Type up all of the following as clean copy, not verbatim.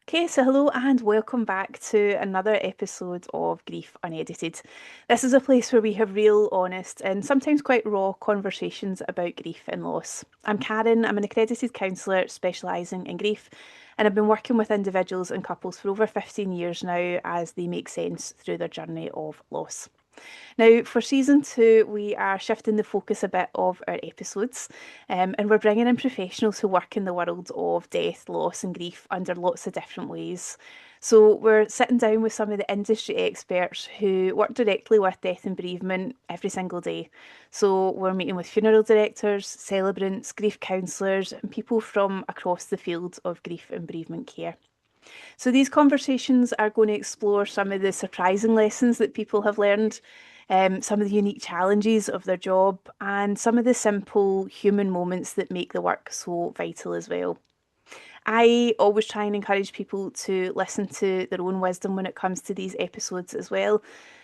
Okay, so hello and welcome back to another episode of Grief Unedited. This is a place where we have real, honest, and sometimes quite raw conversations about grief and loss. I'm Karen, I'm an accredited counsellor specialising in grief, and I've been working with individuals and couples for over 15 years now as they make sense through their journey of loss. Now, for season two, we are shifting the focus a bit of our episodes, and we're bringing in professionals who work in the world of death, loss, and grief under lots of different ways. So, we're sitting down with some of the industry experts who work directly with death and bereavement every single day. So, we're meeting with funeral directors, celebrants, grief counsellors, and people from across the field of grief and bereavement care. So these conversations are going to explore some of the surprising lessons that people have learned, some of the unique challenges of their job, and some of the simple human moments that make the work so vital as well. I always try and encourage people to listen to their own wisdom when it comes to these episodes as well.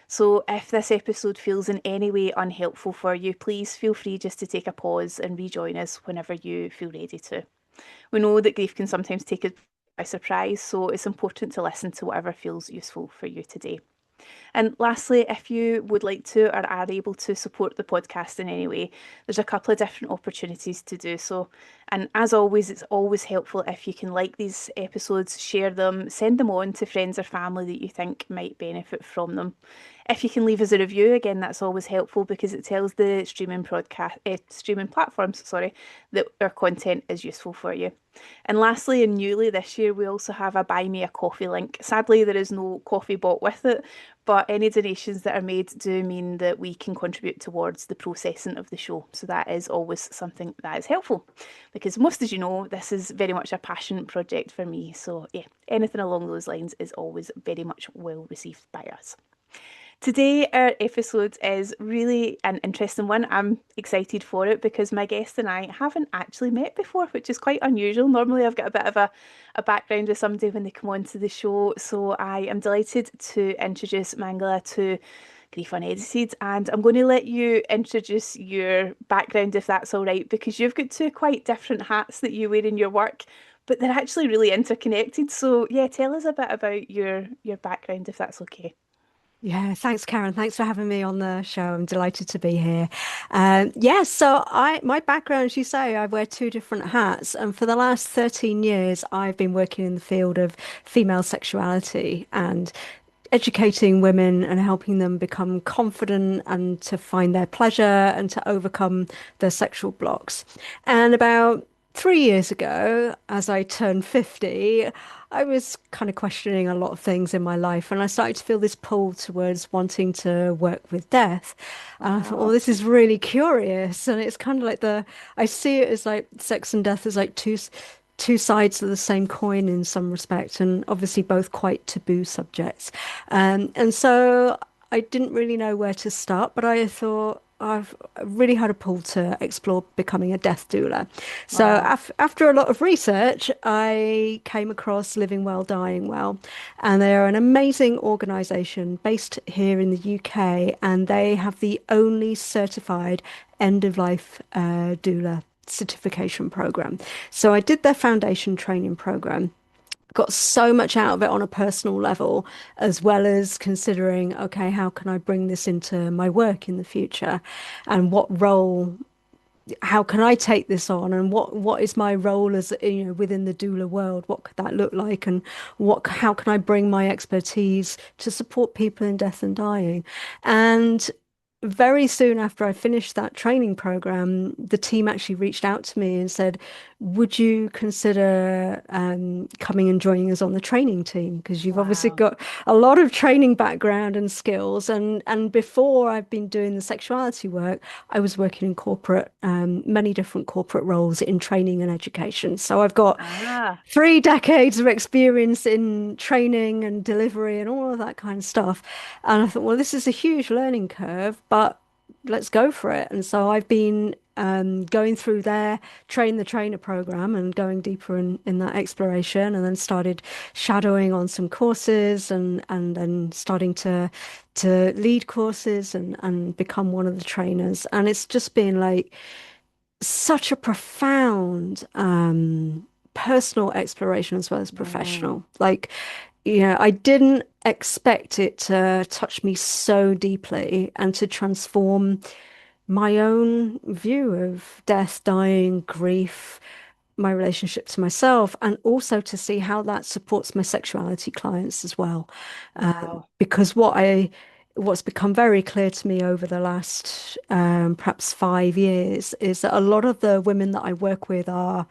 So if this episode feels in any way unhelpful for you, please feel free just to take a pause and rejoin us whenever you feel ready to. We know that grief can sometimes take us by surprise, so it's important to listen to whatever feels useful for you today. And lastly, if you would like to or are able to support the podcast in any way, there's a couple of different opportunities to do so. And as always, it's always helpful if you can like these episodes, share them, send them on to friends or family that you think might benefit from them. If you can leave us a review, again, that's always helpful because it tells the streaming platforms, sorry, that our content is useful for you. And lastly, and newly this year, we also have a Buy Me a Coffee link. Sadly, there is no coffee bought with it, but any donations that are made do mean that we can contribute towards the processing of the show. So that is always something that is helpful because most, as you know, this is very much a passion project for me. So yeah, anything along those lines is always very much well received by us. Today, our episode is really an interesting one. I'm excited for it because my guest and I haven't actually met before, which is quite unusual. Normally, I've got a bit of a background with somebody when they come onto the show. So I am delighted to introduce Mangala to Grief Unedited. And I'm going to let you introduce your background if that's all right, because you've got two quite different hats that you wear in your work, but they're actually really interconnected. So yeah, tell us a bit about your background if that's okay. Yeah, thanks, Karen. Thanks for having me on the show. I'm delighted to be here. So my background, as you say, I wear two different hats, and for the last 13 years, I've been working in the field of female sexuality and educating women and helping them become confident and to find their pleasure and to overcome their sexual blocks. And about 3 years ago, as I turned 50, I was kind of questioning a lot of things in my life, and I started to feel this pull towards wanting to work with death. And I thought, well, Oh, this is really curious. And it's kind of like I see it as like sex and death as like two sides of the same coin in some respect, and obviously both quite taboo subjects. And so I didn't really know where to start, but I thought I've really had a pull to explore becoming a death doula. So wow. after a lot of research, I came across Living Well, Dying Well, and they are an amazing organization based here in the UK, and they have the only certified end of life doula certification program. So I did their foundation training program, got so much out of it on a personal level, as well as considering, okay, how can I bring this into my work in the future? And what role, how can I take this on? And what is my role as, within the doula world? What could that look like? And how can I bring my expertise to support people in death and dying? And very soon after I finished that training program, the team actually reached out to me and said, would you consider coming and joining us on the training team? Because you've obviously Wow. got a lot of training background and skills. And before I've been doing the sexuality work, I was working in corporate, many different corporate roles in training and education. So I've got Ah, 3 decades of experience in training and delivery and all of that kind of stuff. And I thought, well, this is a huge learning curve, but let's go for it. And so I've been going through their train the trainer program and going deeper in that exploration, and then started shadowing on some courses and then starting to lead courses and become one of the trainers. And it's just been like such a profound personal exploration as well as Mm, professional. Like, I didn't expect it to touch me so deeply and to transform my own view of death, dying, grief, my relationship to myself, and also to see how that supports my sexuality clients as well. wow. Because what's become very clear to me over the last perhaps 5 years is that a lot of the women that I work with are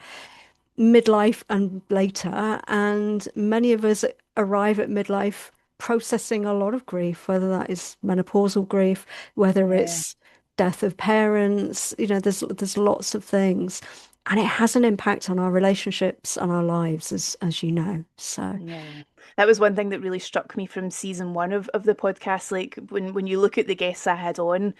midlife and later, and many of us arrive at midlife processing a lot of grief, whether that is menopausal grief, whether Yeah. it's death of parents, there's lots of things. And it has an impact on our relationships and our lives, as you know. So, Yeah. That was one thing that really struck me from season one of the podcast. Like when you look at the guests I had on,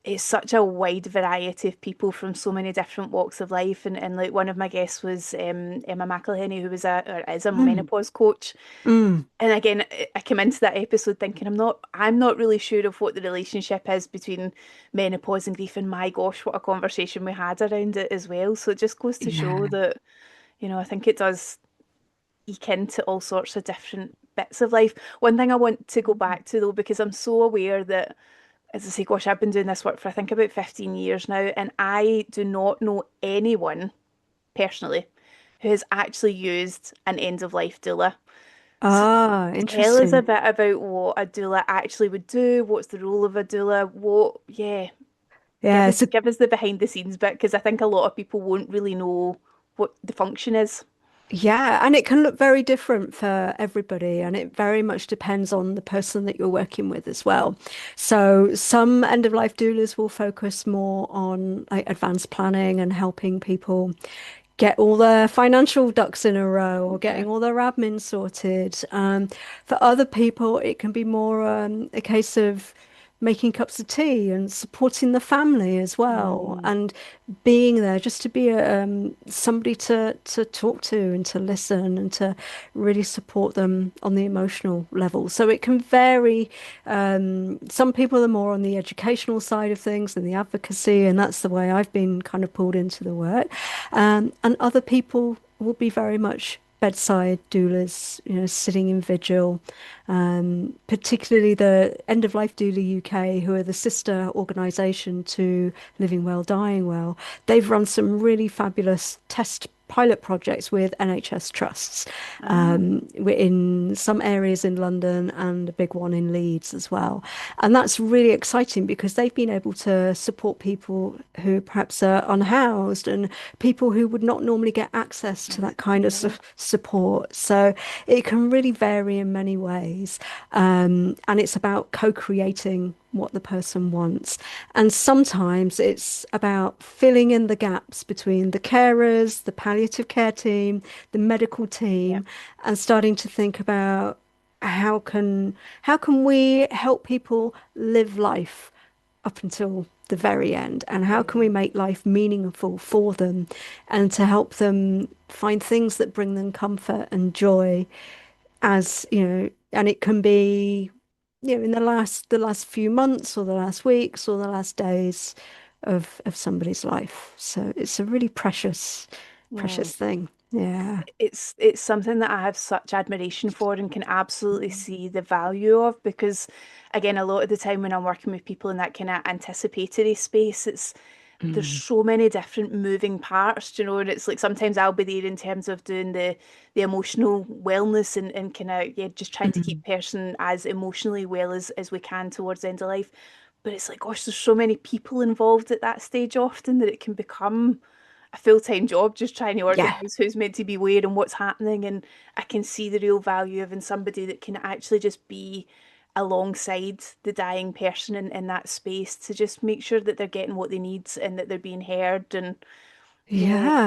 it's such a wide variety of people from so many different walks of life. And like one of my guests was Emma McElhenney, who was or is a mm, menopause coach. mm, And again, I came into that episode thinking I'm not really sure of what the relationship is between menopause and grief. And my gosh, what a conversation we had around it as well. So it just goes to show yeah. that, I think it does eke into all sorts of different bits of life. One thing I want to go back to though, because I'm so aware that, as I say, gosh, I've been doing this work for I think about 15 years now, and I do not know anyone personally who has actually used an end of life doula. So Ah, tell us a interesting. bit about what a doula actually would do. What's the role of a doula? Yeah, give Yeah, us so give us the behind the scenes bit because I think a lot of people won't really know what the function is. yeah, and it can look very different for everybody, and it very much depends on the person that you're working with as well. So, some end of life doulas will focus more on like advanced planning and helping people get all their financial ducks in a row or Yeah. getting all their admin sorted. For other people, it can be more a case of making cups of tea and supporting the family as well, Mm, and being there just to be somebody to talk to and to listen and to really support them on the emotional level. So it can vary. Some people are more on the educational side of things and the advocacy, and that's the way I've been kind of pulled into the work. And other people will be very much bedside doulas, sitting in vigil, particularly the End of Life Doula UK, who are the sister organisation to Living Well, Dying Well. They've run some really fabulous test pilot projects with NHS trusts ah, we're in some areas in London and a big one in Leeds as well. And that's really exciting because they've been able to support people who perhaps are unhoused and people who would not normally get access to that kind of yeah, support. So it can really vary in many ways. And it's about co-creating what the person wants. And sometimes it's about filling in the gaps between the carers, the palliative care team, the medical yeah, team, and starting to think about how can we help people live life up until the very end, and how can we yeah, make life meaningful for them and to help them find things that bring them comfort and joy, as and it can be in the last few months or the last weeks or the last days of somebody's life. So it's a really mm. precious thing. Yeah. It's something that I have such admiration for and can absolutely see the value of because, again, a lot of the time when I'm working with people in that kind of anticipatory space, there's Mm. so many different moving parts, and it's like sometimes I'll be there in terms of doing the emotional wellness and kind of just trying to Mm. keep person as emotionally well as we can towards the end of life. But it's like, gosh, there's so many people involved at that stage often that it can become a full-time job just trying to Yeah. organize who's meant to be where and what's happening. And I can see the real value of in somebody that can actually just be alongside the dying person in that space to just make sure that they're getting what they need and that they're being heard and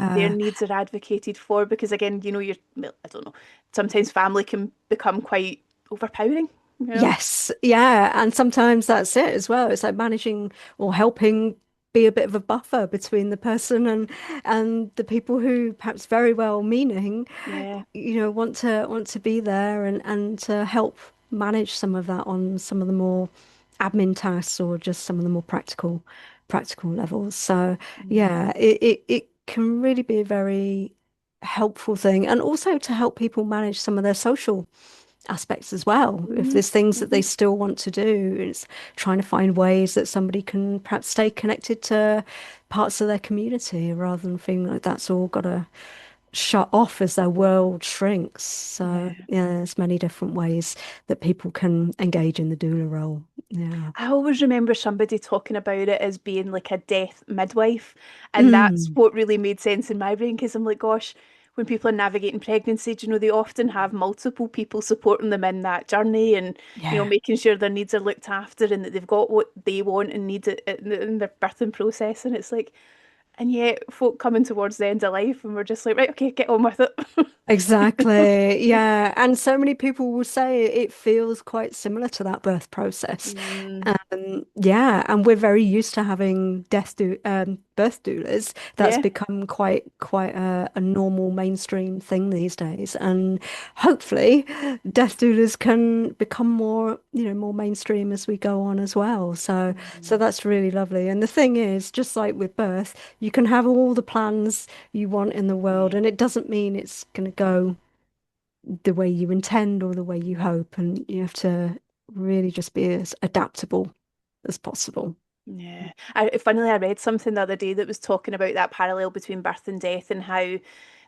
their Yeah. needs are advocated for because again, you're well, I don't know, sometimes family can become quite overpowering. Yes, yeah, and sometimes that's it as well. It's like managing or helping be a bit of a buffer between the person and the people who perhaps very well meaning, Yeah. want to be there and to help manage some of that on some of the more admin tasks or just some of the more practical levels. So Mm. yeah, it can really be a very helpful thing, and also to help people manage some of their social aspects as well. If Mm-hmm. there's things that they Mm-hmm. still want to do, it's trying to find ways that somebody can perhaps stay connected to parts of their community rather than feeling like that's all got to shut off as their world shrinks. So, Yeah. yeah, there's many different ways that people can engage in the doula role. Yeah. I always remember somebody talking about it as being like a death midwife. And that's Mm, what really made sense in my brain because I'm like, gosh, when people are navigating pregnancy, do you know, they often have multiple people supporting them in that journey and, you know, yeah. making sure their needs are looked after and that they've got what they want and need in their birthing process. And it's like, and yet folk coming towards the end of life and we're just like, right, okay, get on with it. Exactly. Yeah. And so many people will say it feels quite similar to that birth process. Mm, Yeah. And we're very used to having birth doulas. That's yeah, become quite a normal mainstream thing these days. And hopefully death doulas can become more, more mainstream as we go on as well. So mm, that's really lovely. And the thing is, just like with birth, you can have all the plans you want in the world, yeah, and it doesn't mean it's going to go the way you intend or the way you hope. And you have to really just be as adaptable as possible. yeah. Funnily, I read something the other day that was talking about that parallel between birth and death and how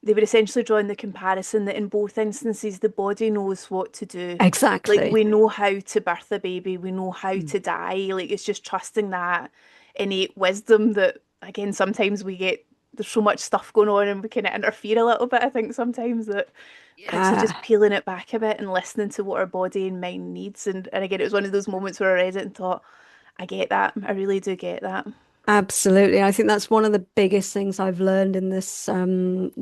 they were essentially drawing the comparison that in both instances the body knows what to do. Like Exactly. we know how to birth a baby, we know how Mm. to die. Like it's just trusting that innate wisdom that again sometimes we get there's so much stuff going on and we kind of interfere a little bit. I think sometimes that perhaps it's just Yeah, peeling it back a bit and listening to what our body and mind needs. And again, it was one of those moments where I read it and thought, I get that. I really do get that. absolutely. I think that's one of the biggest things I've learned in this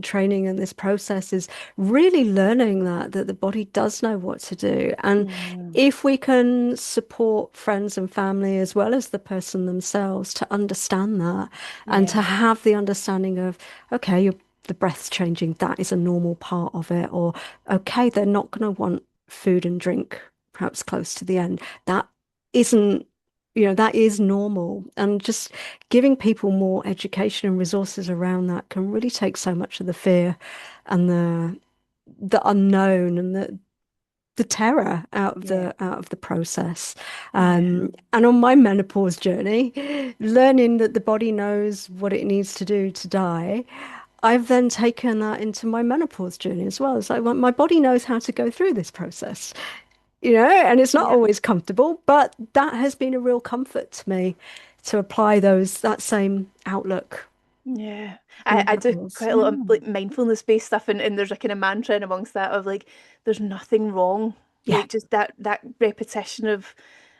training and this process is really learning that the body does know what to do. And Mm, if we can support friends and family as well as the person themselves to understand that and yeah. to have the understanding of, okay, the breath's changing, that is a normal part of it. Or, okay, they're not going to want food and drink perhaps close to the end. That isn't, that is normal. And just giving people more education and resources around that can really take so much of the fear and the unknown and the terror Yeah. out of the process. Yeah. And on my menopause journey, learning that the body knows what it needs to do to die, I've then taken that into my menopause journey as well. It's like, well, my body knows how to go through this process, and it's not Yeah. always comfortable, but that has been a real comfort to me to apply that same outlook Yeah. in the I do menopause. quite a Yeah. lot of like mindfulness based stuff and there's a kind of mantra in amongst that of like there's nothing wrong. Yeah. Like just that repetition of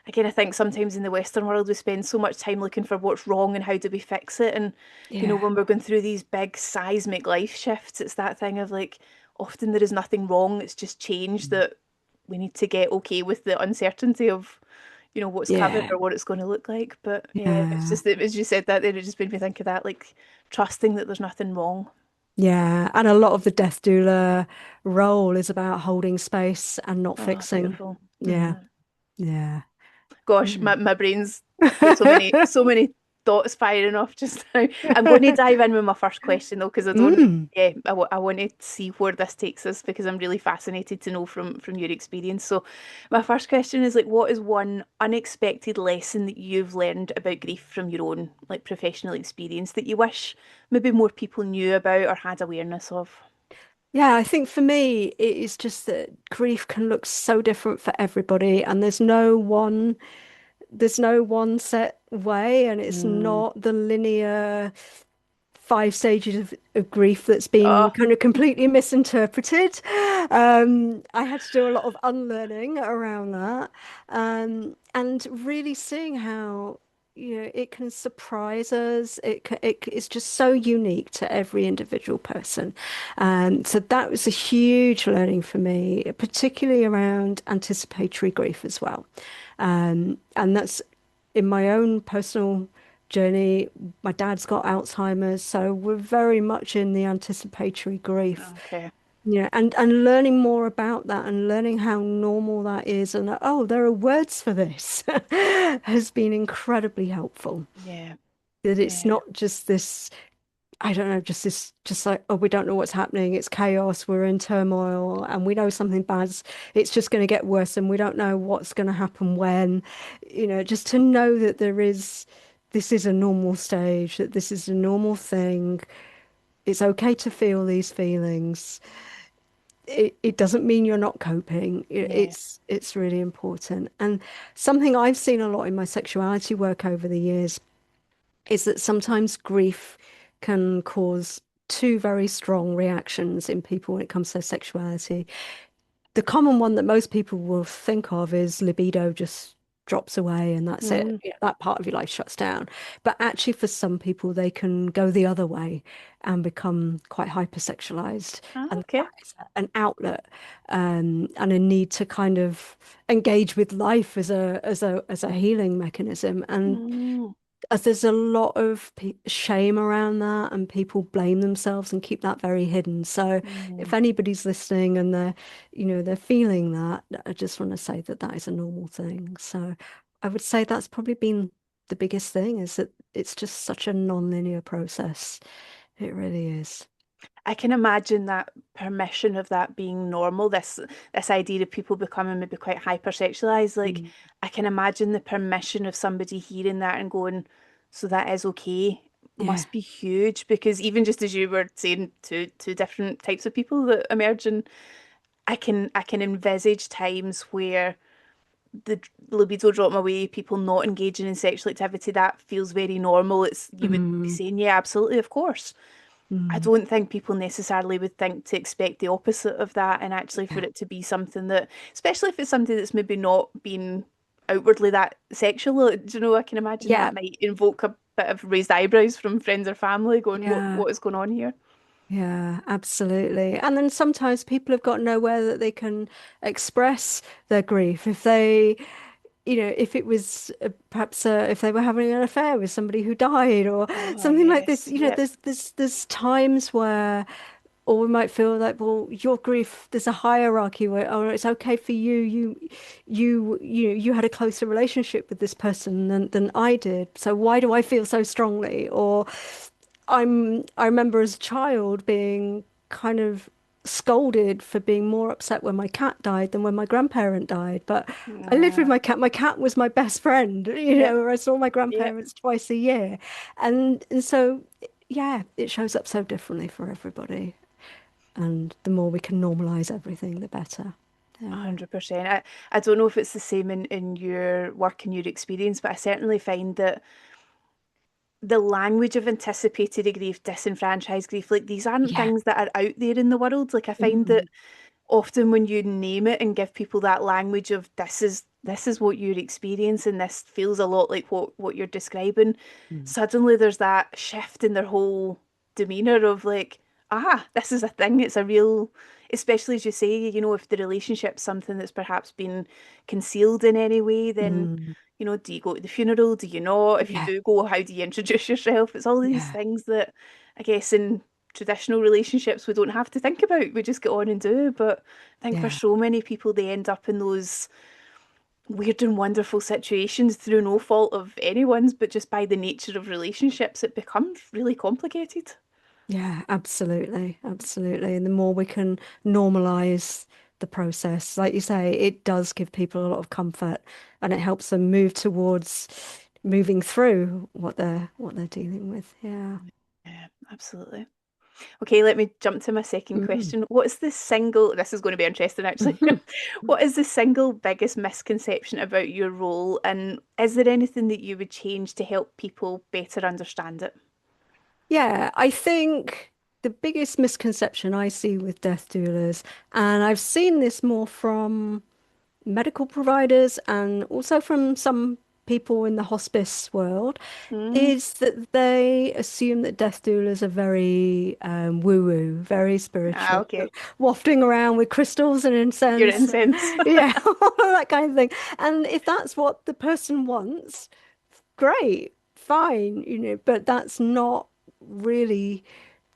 again, I think sometimes in the Western world we spend so much time looking for what's wrong and how do we fix it. And you know, Yeah. when we're going through these big seismic life shifts, it's that thing of like often there is nothing wrong. It's just change that we need to get okay with the uncertainty of you know what's coming Yeah. or what it's going to look like. But yeah, it's Yeah. just that as you said that, then it just made me think of that, like trusting that there's nothing wrong. Yeah. And a lot of the death doula role is about holding space and not Oh, fixing. beautiful. Yeah. Yeah. Yeah. Gosh, Yeah. my brain's got so many thoughts firing off just now. I'm going to dive in with my first question though, because I don't. Mm. Yeah, I want to see where this takes us because I'm really fascinated to know from your experience. So, my first question is like, what is one unexpected lesson that you've learned about grief from your own like professional experience that you wish maybe more people knew about or had awareness of? Yeah, I think for me, it is just that grief can look so different for everybody, and there's no one set way, and it's Mm. not the linear 5 stages of grief that's been Oh, kind of completely misinterpreted. I had to do a lot of unlearning around that, and really seeing how, it can surprise us. It's just so unique to every individual person. So that was a huge learning for me, particularly around anticipatory grief as well. And that's in my own personal journey. My dad's got Alzheimer's, so we're very much in the anticipatory grief. okay. And learning more about that and learning how normal that is, and oh, there are words for this has been incredibly helpful. Yeah, That it's yeah, not just this. I don't know, just this, just like, oh, we don't know what's happening. It's chaos. We're in turmoil, and we know something bad's. It's just going to get worse, and we don't know what's going to happen when. Just to know that this is a normal stage, that this is a normal thing. It's okay to feel these feelings. It doesn't mean you're not coping. Yeah. It's really important. And something I've seen a lot in my sexuality work over the years is that sometimes grief can cause two very strong reactions in people when it comes to their sexuality. The common one that most people will think of is libido just drops away and that's it. Mm. That part of your life shuts down. But actually, for some people, they can go the other way and become quite hypersexualized. Ah, And that okay. is an outlet and a need to kind of engage with life as a healing mechanism. And Mm. as there's a lot of shame around that, and people blame themselves and keep that very hidden. So, if Mm. anybody's listening and they're feeling that, I just want to say that that is a normal thing. So, I would say that's probably been the biggest thing is that it's just such a non-linear process. It really is. I can imagine that permission of that being normal, this idea of people becoming maybe quite hypersexualized. Like Mm. I can imagine the permission of somebody hearing that and going, so that is okay, Yeah. must be huge because even just as you were saying two different types of people that emerge and I can envisage times where the libido dropping away, people not engaging in sexual activity, that feels very normal. It's you would be Mm. saying, yeah, absolutely, of course. I Mm. don't think people necessarily would think to expect the opposite of that, and actually for Yeah. it to be something that, especially if it's something that's maybe not been outwardly that sexual, do you know, I can imagine Yeah. that might invoke a bit of raised eyebrows from friends or family going, Yeah. what is going on here? Yeah, absolutely. And then sometimes people have got nowhere that they can express their grief. If they, if it was perhaps if they were having an affair with somebody who died or Oh, something like this, yes. Yep. there's times where, or we might feel like, well, your grief, there's a hierarchy where, oh, it's okay for you. You had a closer relationship with this person than I did. So why do I feel so strongly? Or I remember as a child being kind of scolded for being more upset when my cat died than when my grandparent died. But I lived with Uh, my cat. My cat was my best friend, yep. I saw my Yep. grandparents twice a year. And so, yeah, it shows up so differently for everybody. And the more we can normalize everything, the better. Yeah. 100%. I don't know if it's the same in your work and your experience, but I certainly find that the language of anticipated grief, disenfranchised grief, like these aren't Yeah. things that are out there in the world. Like I find that Mm, often when you name it and give people that language of this is what you're experiencing, this feels a lot like what you're describing, mm. suddenly there's that shift in their whole demeanor of like, this is a thing, it's a real, especially as you say, if the relationship's something that's perhaps been concealed in any way, then Mm. do you go to the funeral? Do you not? If you Yeah. do go, how do you introduce yourself? It's all these Yeah. things that I guess in traditional relationships we don't have to think about. We just get on and do. But I think for Yeah. so many people, they end up in those weird and wonderful situations through no fault of anyone's, but just by the nature of relationships, it becomes really complicated. Yeah, absolutely. Absolutely. And the more we can normalize the process, like you say, it does give people a lot of comfort and it helps them move towards moving through what they're dealing with. Yeah. Yeah, absolutely. Okay, let me jump to my second Mm. question. What is the single, this is going to be interesting actually. What is the single biggest misconception about your role, and is there anything that you would change to help people better understand it? Yeah, I think the biggest misconception I see with death doulas, and I've seen this more from medical providers and also from some people in the hospice world, Mm, is that they assume that death doulas are very woo-woo, very spiritual, okay. wafting around with crystals and Your incense, incense. yeah, that kind of thing. And if that's what the person wants, great, fine, but that's not really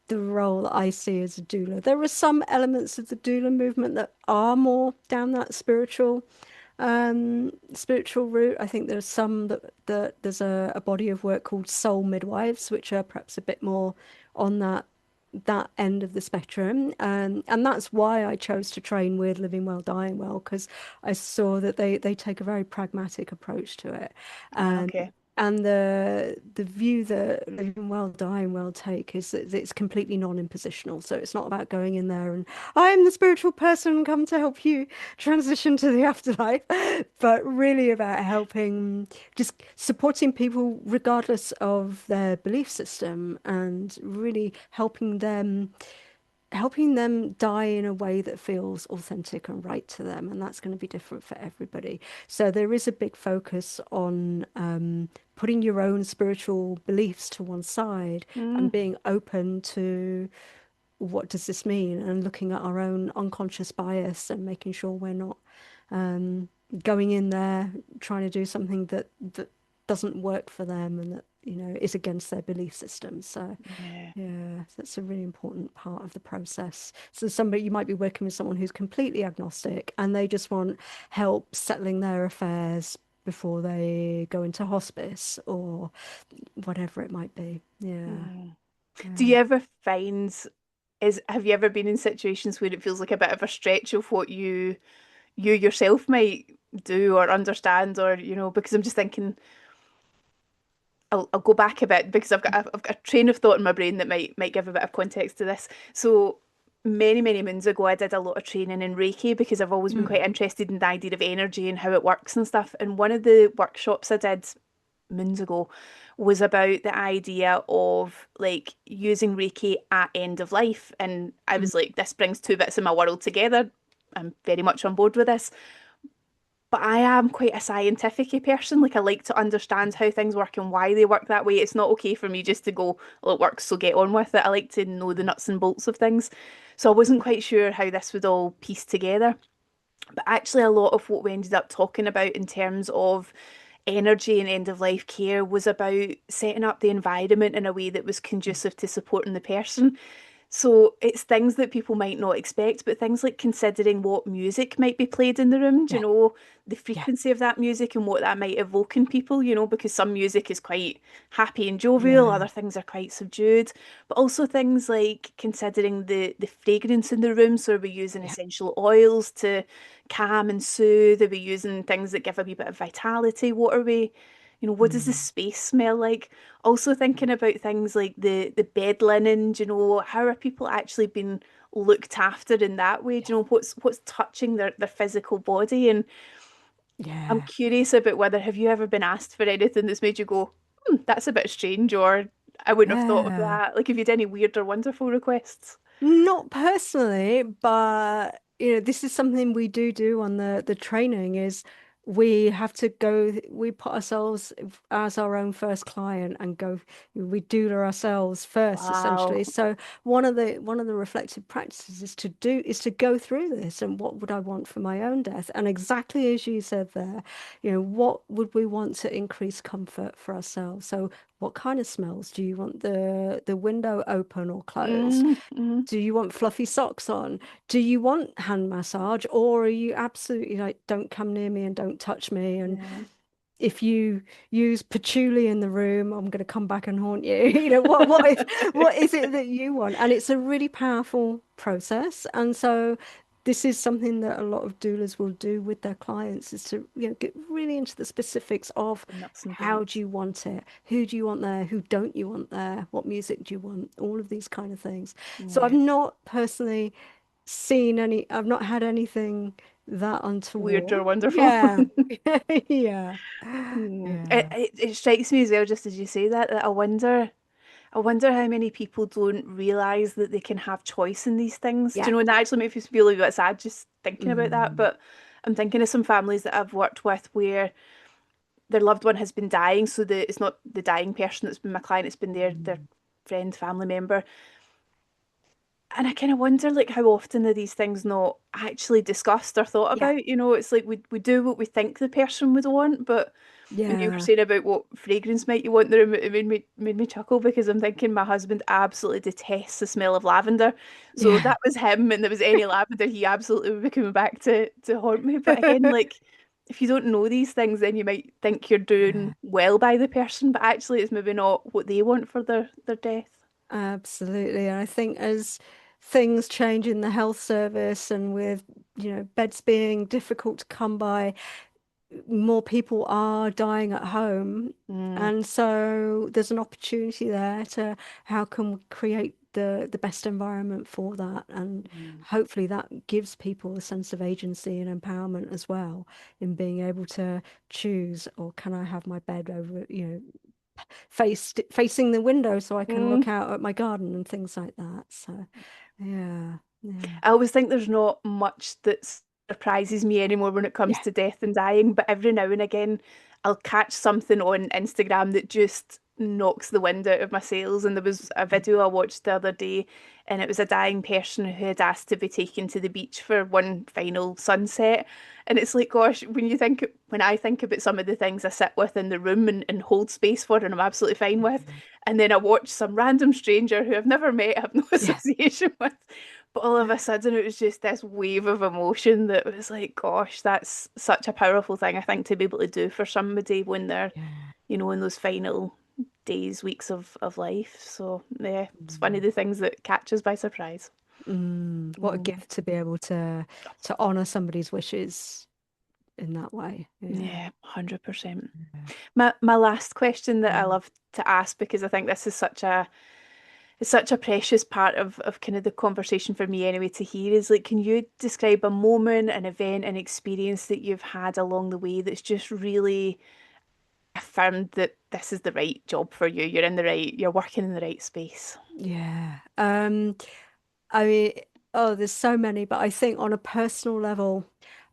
the role that I see as a doula. There are some elements of the doula movement that are more down that spiritual route. I think there's some that there's a body of work called soul midwives, which are perhaps a bit more on that end of the spectrum. And that's why I chose to train with Living Well, Dying Well, because I saw that they take a very pragmatic approach to it. Ah, Um, okay. and the view that Living Well, Dying Well take is that it's completely non-impositional. So it's not about going in there and I am the spiritual person come to help you transition to the afterlife, but really about helping, just supporting people regardless of their belief system and really helping them die in a way that feels authentic and right to them, and that's going to be different for everybody. So there is a big focus on putting your own spiritual beliefs to one side Mm, and being open to what does this mean, and looking at our own unconscious bias and making sure we're not um, going in there trying to do something that doesn't work for them and that is against their belief system. So yeah. yeah, that's a really important part of the process. So somebody you might be working with someone who's completely agnostic and they just want help settling their affairs before they go into hospice or whatever it might be. Yeah, Mm. Do yeah. you ever find is have you ever been in situations where it feels like a bit of a stretch of what you yourself might do or understand or because I'm just thinking I'll go back a bit because I've got a train of thought in my brain that might give a bit of context to this. So many moons ago, I did a lot of training in Reiki because I've always been Mm, quite interested in the idea of energy and how it works and stuff. And one of the workshops I did moons ago was about the idea of like using Reiki at end of life. And I mm, was like, this brings two bits of my world together. I'm very much on board with this. But I am quite a scientific person. Like I like to understand how things work and why they work that way. It's not okay for me just to go, well, it works, so get on with it. I like to know the nuts and bolts of things. So I wasn't quite sure how this would all piece together. But actually, a lot of what we ended up talking about in terms of energy and end of life care was about setting up the environment in a way that was conducive to supporting the person. So it's things that people might not expect, but things like considering what music might be played in the room, do you yeah, know, the yeah, frequency of that music and what that might evoke in people, because some music is quite happy and jovial, yeah, other things are quite subdued. But also things like considering the fragrance in the room. So are we using yeah, essential oils to calm and soothe? Are we using things that give a wee bit of vitality? What are we, what does the mm, space smell like? Also thinking about things like the bed linen, do you know, how are people actually being looked after in that way? Do yeah, you know what's touching their physical body? And I'm yeah, curious about whether have you ever been asked for anything that's made you go, that's a bit strange, or I wouldn't have thought of yeah. that. Like, have you had any weird or wonderful requests? Not personally, but this is something we do on the training is we put ourselves as our own first client and we doula ourselves first essentially. Wow. So one of the reflective practices is to go through this and what would I want for my own death? And exactly as you said there, what would we want to increase comfort for ourselves? So what kind of smells? Do you want the window open or closed? Mm-hmm. Do you want fluffy socks on? Do you want hand massage? Or are you absolutely like, don't come near me and don't touch me? And Yeah. if you use patchouli in the room, I'm going to come back and haunt you. What is it that you want? And it's a really powerful process. And so this is something that a lot of doulas will do with their clients is to, get really into the specifics of The nuts and how do bolts. you want it? Who do you want there? Who don't you want there? What music do you want? All of these kind of things. So I've Yeah. not personally I've not had anything that Weird or untoward. wonderful. Yeah. Yeah. It, Yeah. it it strikes me as well, just as you say that I wonder how many people don't realize that they can have choice in these things. Do Yeah. you know, and that actually makes me feel a bit sad just thinking about that. Mm. But I'm thinking of some families that I've worked with where their loved one has been dying, so it's not the dying person that's been my client, it's been their Mm. friend, family member. And I kind of wonder like how often are these things not actually discussed or thought Yeah. about? It's like we do what we think the person would want, but when you were Yeah. saying about what fragrance might you want in the room, it made me chuckle because I'm thinking my husband absolutely detests the smell of lavender. So if Yeah. that was him and there was any lavender, he absolutely would be coming back to haunt me. But again, like if you don't know these things, then you might think you're doing Yeah. well by the person, but actually it's maybe not what they want for their death. Absolutely. And I think as things change in the health service and with, beds being difficult to come by, more people are dying at home. Mm, And so there's an opportunity there to how can we create the best environment for that? And mm, hopefully that gives people a sense of agency and empowerment as well in being able to choose, or can I have my bed over, facing the window so I can mm. look out at my garden and things like that. So yeah, yeah, I always think there's not much that surprises me anymore when it comes yeah, to death and dying, but every now and again I'll catch something on Instagram that just knocks the wind out of my sails. And there was a video I watched the other day, and it was a dying person who had asked to be taken to the beach for one final sunset. And it's like, gosh, when I think about some of the things I sit with in the room and hold space for and I'm absolutely fine with, and then I watch some random stranger who I've never met, have no yeah, association with, but all of a sudden, it was just this wave of emotion that was like, gosh, that's such a powerful thing, I think, to be able to do for somebody when they're, yeah. in those final days, weeks of life. So, yeah, it's one of Mm. the things that catches by surprise. What a Mm, gift to be able to honor somebody's wishes in that way. Yeah. yeah, 100%. Yeah. My last question that I Mm. love to ask, because I think this is such a precious part of kind of the conversation for me anyway to hear, is like, can you describe a moment, an event, an experience that you've had along the way that's just really affirmed that this is the right job for you, you're working in the right space? Yeah. I mean, oh, there's so many, but I think on a personal level,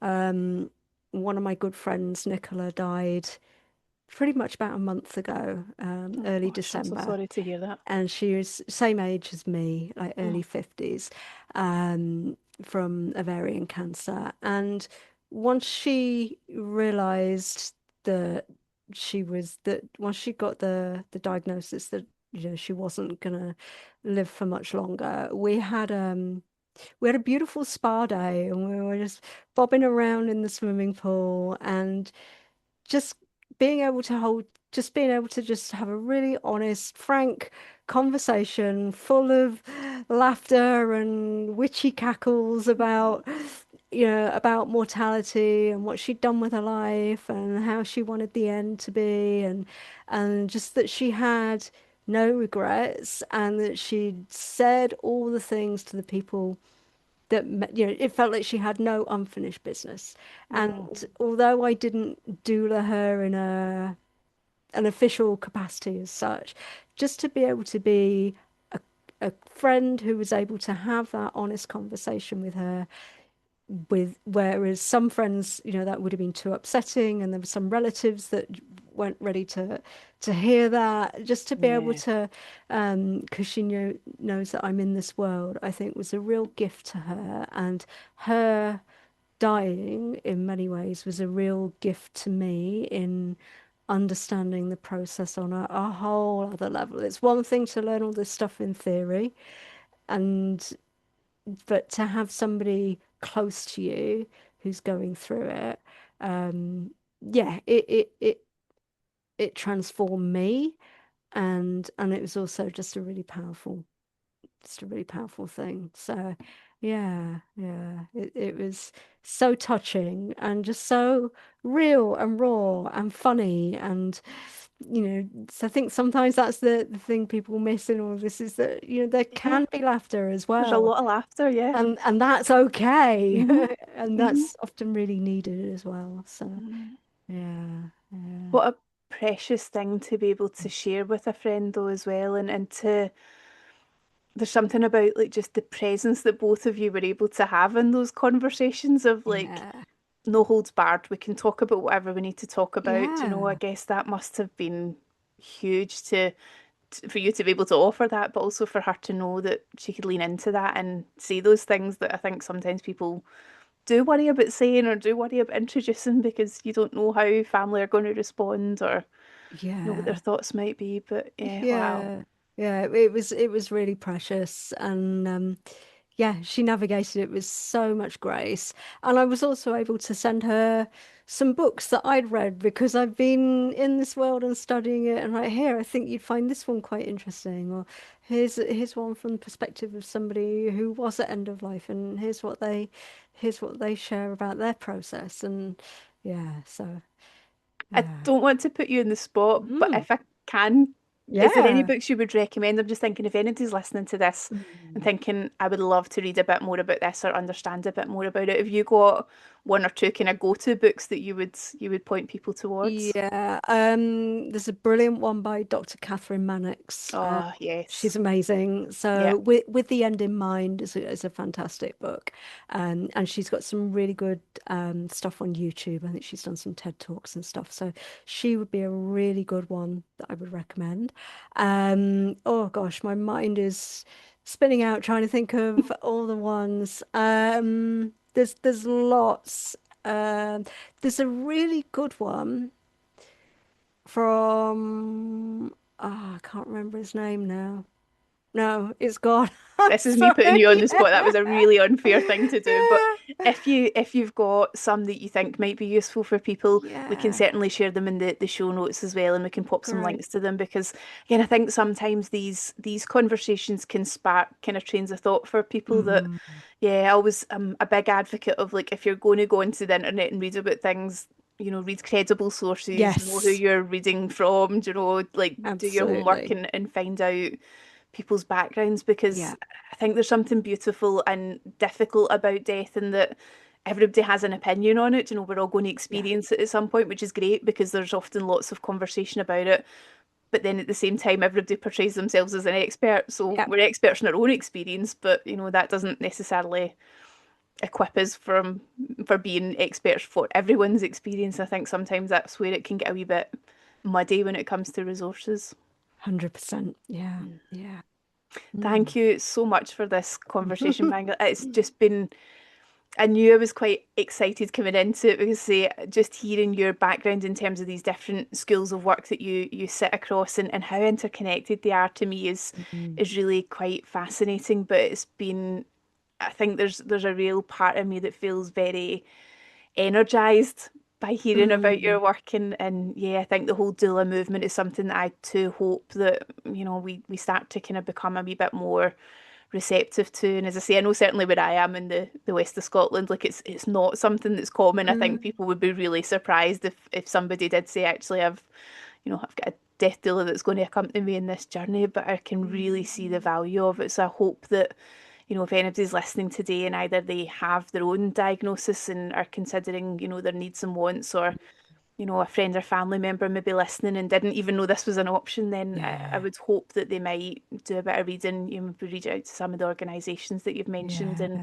um, one of my good friends, Nicola, died pretty much about a month ago, Oh early gosh, I'm so December. sorry to hear that. And she was same age as me, like Oh, early 50s, from ovarian cancer. And once she realized that once she got the diagnosis that she wasn't gonna live for much longer, we had a beautiful spa day and we were just bobbing around in the swimming pool and just being able to just have a really honest, frank conversation full of laughter and witchy cackles about mortality and what she'd done with her life and how she wanted the end to be, and just that she had no regrets and that she'd said all the things to the people that it felt like she had no unfinished business. And oh, although I didn't doula her in an official capacity as such, just to be able to be a friend who was able to have that honest conversation with her, whereas some friends, that would have been too upsetting, and there were some relatives that weren't ready to hear that. Just to be able yeah, to, because she knows that I'm in this world, I think was a real gift to her, and her dying in many ways was a real gift to me in understanding the process on a whole other level. It's one thing to learn all this stuff in theory, and but to have somebody close to you who's going through it, yeah, it transformed me, and it was also just a really powerful thing. So, yeah, yeah, it was so touching and just so real and raw and funny. And, so I think sometimes that's the thing people miss in all of this is that, there yeah. can be laughter as There's a well. lot of laughter, yeah. And that's okay. Hmm. And Hmm. that's often really needed as well. So, Mm. yeah, yeah, What a precious thing to be able to share with a friend, though, as well, and to there's something about like just the presence that both of you were able to have in those conversations of like yeah, no holds barred. We can talk about whatever we need to talk about. I yeah, guess that must have been huge for you to be able to offer that, but also for her to know that she could lean into that and say those things that I think sometimes people do worry about saying or do worry about introducing because you don't know how family are going to respond or what their yeah. thoughts might be. But yeah, wow. Yeah, yeah, it was really precious, and Yeah, she navigated it with so much grace. And I was also able to send her some books that I'd read because I've been in this world and studying it. And right here, I think you'd find this one quite interesting. Or here's one from the perspective of somebody who was at end of life, and here's what they share about their process. And yeah, so I yeah. don't want to put you in the spot, but Mm, if I can, is there any yeah. books you would recommend? I'm just thinking if anybody's listening to this and Mm. thinking, I would love to read a bit more about this or understand a bit more about it. Have you got one or two kind of go-to books that you would point people towards? Yeah, there's a brilliant one by Dr. Catherine Mannix. Oh, She's yes. amazing. Yeah. So, with the end in mind is a fantastic book, and she's got some really good stuff on YouTube. I think she's done some TED Talks and stuff. So, she would be a really good one that I would recommend. Oh gosh, my mind is spinning out trying to think of all the ones. There's lots. Um, there's a really good one from I can't remember his name now. No, it's gone. I'm This is me putting sorry. you on the spot. That was a really unfair thing to do. But if you've got some that you think might be useful for people, we can Yeah, certainly share them in the show notes as well, and we can pop some great. links to them because again, I think sometimes these conversations can spark kind of trains of thought for people that, Mm, yeah, I always am a big advocate of like if you're going to go onto the internet and read about things. Read credible sources, know who yes, you're reading from, like do your homework absolutely. and find out people's backgrounds because Yeah, I think there's something beautiful and difficult about death and that everybody has an opinion on it. We're all going to yeah, experience it at some point, which is great because there's often lots of conversation about it. But then at the same time, everybody portrays themselves as an expert. So yeah, we're experts in our own experience, but that doesn't necessarily equip us for being experts for everyone's experience. I think sometimes that's where it can get a wee bit muddy when it comes to resources. 100%. Yeah, Mm. yeah. Thank Mm. you so much for this conversation, Mangala. It's just been, I knew I was quite excited coming into it because just hearing your background in terms of these different schools of work that you sit across and how interconnected they are to me Mm. is really quite fascinating. But it's been, I think there's a real part of me that feels very energized by hearing about your Mm. work and yeah, I think the whole doula movement is something that I too hope that we start to kind of become a wee bit more receptive to. And as I say, I know certainly where I am in the west of Scotland, like it's not something that's common. I think Mm. people would be really surprised if somebody did say, actually, I've got a death doula that's going to accompany me in this journey, but I can really see the value of it. So I hope that, if anybody's listening today and either they have their own diagnosis and are considering, their needs and wants, or a friend or family member maybe listening and didn't even know this was an option, then I Yeah, would hope that they might do a bit of reading, maybe reach out to some of the organisations that you've mentioned yeah.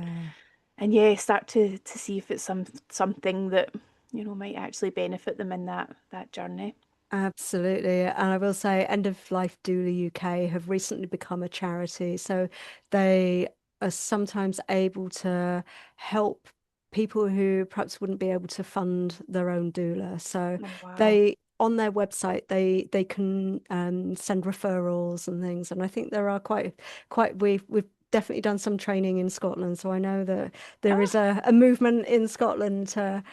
and yeah, start to see if it's something that, might actually benefit them in that journey. Absolutely. And I will say, End of Life Doula UK have recently become a charity. So they are sometimes able to help people who perhaps wouldn't be able to fund their own doula. So Oh wow. they, on their website, they can send referrals and things. And I think there are we've definitely done some training in Scotland. So I know that there is Ah, a movement in Scotland to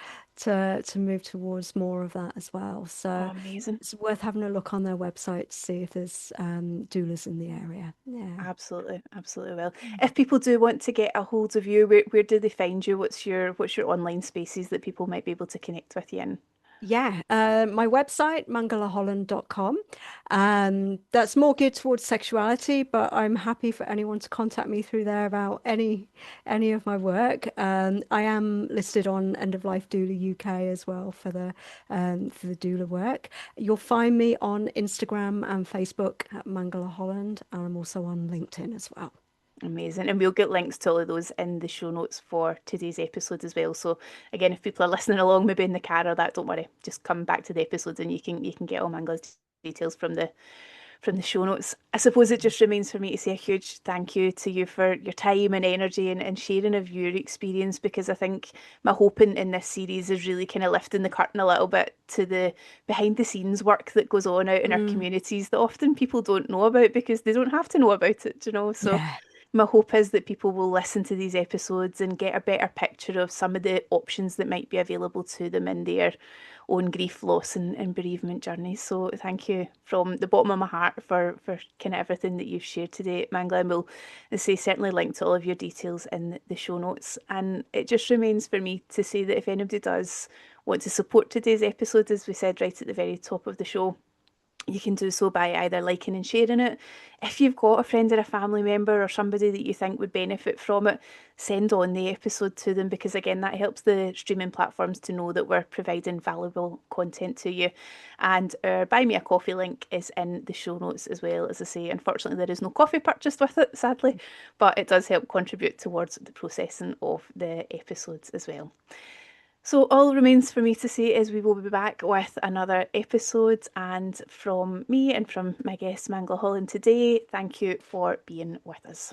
move towards more of that as well. oh, So amazing. it's worth having a look on their website to see if there's doulas in the area. Yeah. Absolutely, absolutely will. If people do want to get a hold of you, where do they find you? What's your online spaces that people might be able to connect with you in? Yeah, my website, mangalaholland.com. That's more geared towards sexuality, but I'm happy for anyone to contact me through there about any of my work. I am listed on End of Life Doula UK as well for the doula work. You'll find me on Instagram and Facebook at Mangala Holland, and I'm also on LinkedIn as well. Amazing. And we'll get links to all of those in the show notes for today's episode as well. So again, if people are listening along, maybe in the car or that, don't worry. Just come back to the episode and you can get all Mangla's details from the show notes. I suppose it just remains for me to say a huge thank you to you for your time and energy and sharing of your experience because I think my hope in this series is really kind of lifting the curtain a little bit to the behind the scenes work that goes on out in our Mm, communities that often people don't know about because they don't have to know about it. So yeah. My hope is that people will listen to these episodes and get a better picture of some of the options that might be available to them in their own grief, loss, and bereavement journeys. So thank you from the bottom of my heart for kind of everything that you've shared today, Mangala. And we'll, as I say, certainly link to all of your details in the show notes. And it just remains for me to say that if anybody does want to support today's episode, as we said right at the very top of the show, you can do so by either liking and sharing it. If you've got a friend or a family member or somebody that you think would benefit from it, send on the episode to them, because again, that helps the streaming platforms to know that we're providing valuable content to you. And our Buy Me a Coffee link is in the show notes as well. As I say, unfortunately, there is no coffee purchased with it, sadly, but it does help contribute towards the processing of the episodes as well. So all remains for me to say is we will be back with another episode. And from me and from my guest Mangala Holland today, thank you for being with us.